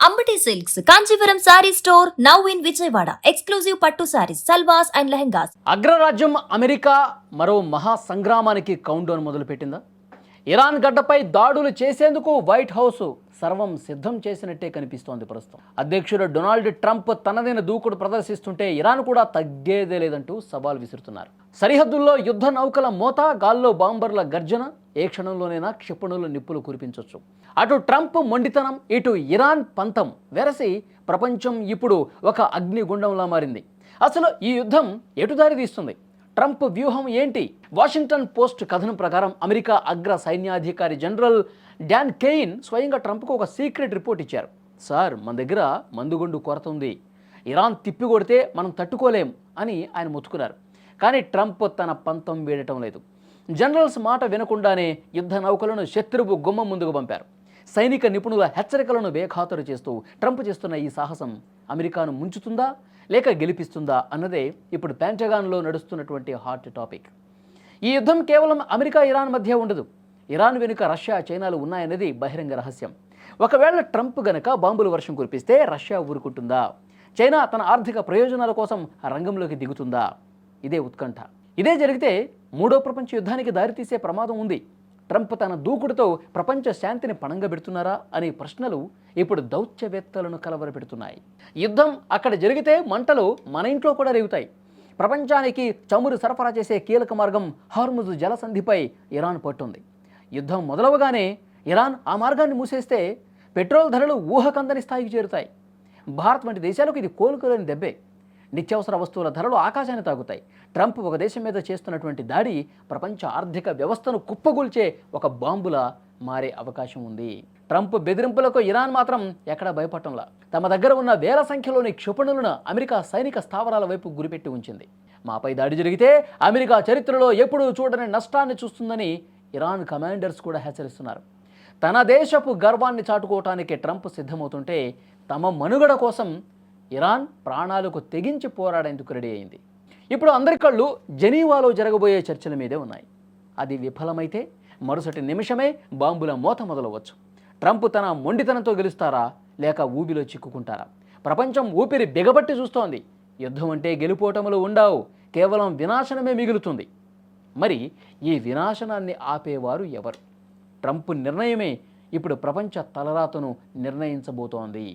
Ambati silks Kanchipuram sorry store now in Vijayawada. Exclusive పట్టు saris, సల్వాస్ and lehengas. అగ్రరాజ్యం America మరో మహా సంగ్రామానికి కౌంట్ డౌన్ మొదలుపెట్టిందా? ఇరాన్ గడ్డపై దాడులు చేసేందుకు వైట్ హౌస్ సర్వం సిద్ధం చేసినట్టే కనిపిస్తోంది ప్రస్తుతం. అధ్యక్షుడు డొనాల్డ్ ట్రంప్ తనదైన దూకుడు ప్రదర్శిస్తుంటే ఇరాన్ కూడా తగ్గేదే లేదంటూ సవాల్ విసురుతున్నారు. సరిహద్దుల్లో యుద్ధ నౌకల మోత, గాల్లో బాంబర్ల గర్జన, ఏ క్షణంలోనైనా క్షిపణులు నిప్పులు కురిపించవచ్చు. అటు ట్రంప్ మొండితనం, ఇటు ఇరాన్ పంతం వెరసి ప్రపంచం ఇప్పుడు ఒక అగ్నిగుండంలా మారింది. అసలు ఈ యుద్ధం ఎటు దారి తీస్తుంది? ట్రంప్ వ్యూహం ఏంటి? వాషింగ్టన్ పోస్ట్ కథనం ప్రకారం అమెరికా అగ్ర సైన్యాధికారి జనరల్ డాన్ కెయిన్ స్వయంగా ట్రంప్కు ఒక సీక్రెట్ రిపోర్ట్ ఇచ్చారు. సార్, మన దగ్గర మందుగుండు కొరత ఉంది, ఇరాన్ తిప్పి కొడితే మనం తట్టుకోలేం అని ఆయన మొత్తుకున్నారు. కానీ ట్రంప్ తన పంతం వీడటం లేదు. జనరల్స్ మాట వినకుండానే యుద్ధ నౌకలను శత్రువు గుమ్మం ముందుకు పంపారు. సైనిక నిపుణుల హెచ్చరికలను బేఖాతరు చేస్తూ ట్రంప్ చేస్తున్న ఈ సాహసం అమెరికాను ముంచుతుందా లేక గెలిపిస్తుందా అన్నదే ఇప్పుడు పెంటగాన్లో నడుస్తున్నటువంటి హాట్ టాపిక్. ఈ యుద్ధం కేవలం అమెరికా ఇరాన్ మధ్య ఉండదు. ఇరాన్ వెనుక రష్యా, చైనాలు ఉన్నాయనేది బహిరంగ రహస్యం. ఒకవేళ ట్రంప్ గనక బాంబుల వర్షం కురిపిస్తే రష్యా ఊరుకుంటుందా? చైనా తన ఆర్థిక ప్రయోజనాల కోసం రంగంలోకి దిగుతుందా? ఇదే ఉత్కంఠ. ఇదే జరిగితే మూడో ప్రపంచ యుద్ధానికి దారితీసే ప్రమాదం ఉంది. ట్రంప్ తన దూకుడుతో ప్రపంచ శాంతిని పణంగా పెడుతున్నారా అనే ప్రశ్నలు ఇప్పుడు దౌత్యవేత్తలను కలవరపెడుతున్నాయి. యుద్ధం అక్కడ జరిగితే మంటలు మన ఇంట్లో కూడా రేగుతాయి. ప్రపంచానికి చమురు సరఫరా చేసే కీలక మార్గం హార్ముజ్ జలసంధిపై ఇరాన్ పట్టుంది. యుద్ధం మొదలవగానే ఇరాన్ ఆ మార్గాన్ని మూసేస్తే పెట్రోల్ ధరలు ఊహకందని స్థాయికి చేరుతాయి. భారత్ వంటి దేశాలకు ఇది కోలుకోలేని దెబ్బే. నిత్యావసర వస్తువుల ధరలు ఆకాశాన్ని తాగుతాయి. ట్రంప్ ఒక దేశం మీద చేస్తున్నటువంటి దాడి ప్రపంచ ఆర్థిక వ్యవస్థను కుప్పగూల్చే ఒక బాంబులా మారే అవకాశం ఉంది. ట్రంప్ బెదిరింపులకు ఇరాన్ మాత్రం ఎక్కడా భయపడటంలా తమ దగ్గర ఉన్న వేల సంఖ్యలోని క్షిపణులను అమెరికా సైనిక స్థావరాల వైపు గురిపెట్టి ఉంచింది. మాపై దాడి జరిగితే అమెరికా చరిత్రలో ఎప్పుడూ చూడని నష్టాన్ని చూస్తుందని ఇరాన్ కమాండర్స్ కూడా హెచ్చరిస్తున్నారు. తన దేశపు గర్వాన్ని చాటుకోవటానికి ట్రంప్ సిద్ధమవుతుంటే తమ మనుగడ కోసం ఇరాన్ ప్రాణాలకు తెగించి పోరాడేందుకు రెడీ అయింది. ఇప్పుడు అందరి కళ్ళు జెనీవాలో జరగబోయే చర్చల మీదే ఉన్నాయి. అది విఫలమైతే మరుసటి నిమిషమే బాంబుల మోత మొదలవచ్చు. ట్రంప్ తన మొండితనంతో గెలుస్తారా లేక ఊబిలో చిక్కుకుంటారా? ప్రపంచం ఊపిరి బిగబట్టి చూస్తోంది. యుద్ధం అంటే గెలుపోటములు ఉండవు, కేవలం వినాశనమే మిగులుతుంది. మరి ఈ వినాశనాన్ని ఆపేవారు ఎవరు? ట్రంప్ నిర్ణయమే ఇప్పుడు ప్రపంచ తలరాతను నిర్ణయించబోతోంది.